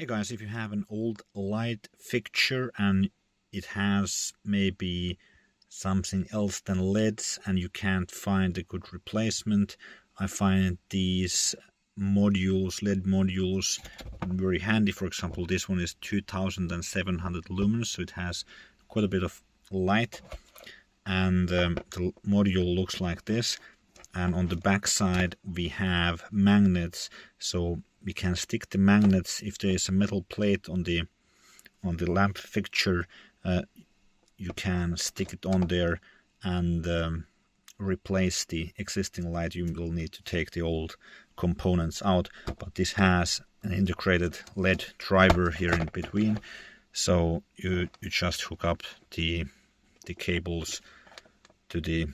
Hey guys, if you have an old light fixture and it has maybe something else than LEDs and you can't find a good replacement, I find these modules, LED modules, very handy. For example, this one is 2700 lumens, so it has quite a bit of light, and the module looks like this. And on the back side we have magnets, so we can stick the magnets. If there is a metal plate on the lamp fixture, you can stick it on there and replace the existing light. You will need to take the old components out, but this has an integrated LED driver here in between, so you just hook up the cables to the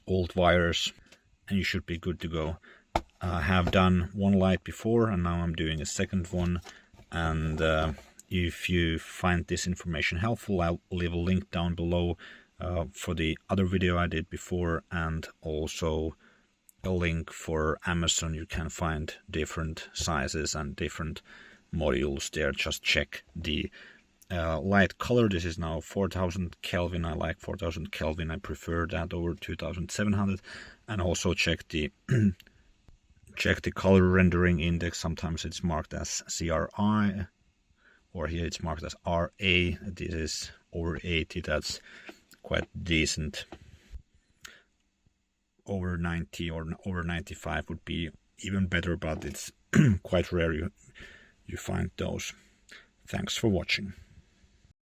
old wires and you should be good to go. I have done one light before and now I'm doing a second one, and if you find this information helpful, I'll leave a link down below for the other video I did before, and also a link for Amazon. You can find different sizes and different modules there. Just check the light color. This is now 4000 Kelvin. I like 4000 Kelvin. I prefer that over 2700. And also check the check the color rendering index. Sometimes it's marked as CRI, or here it's marked as RA. This is over 80. That's quite decent. Over 90 or over 95 would be even better, but it's quite rare you find those. Thanks for watching.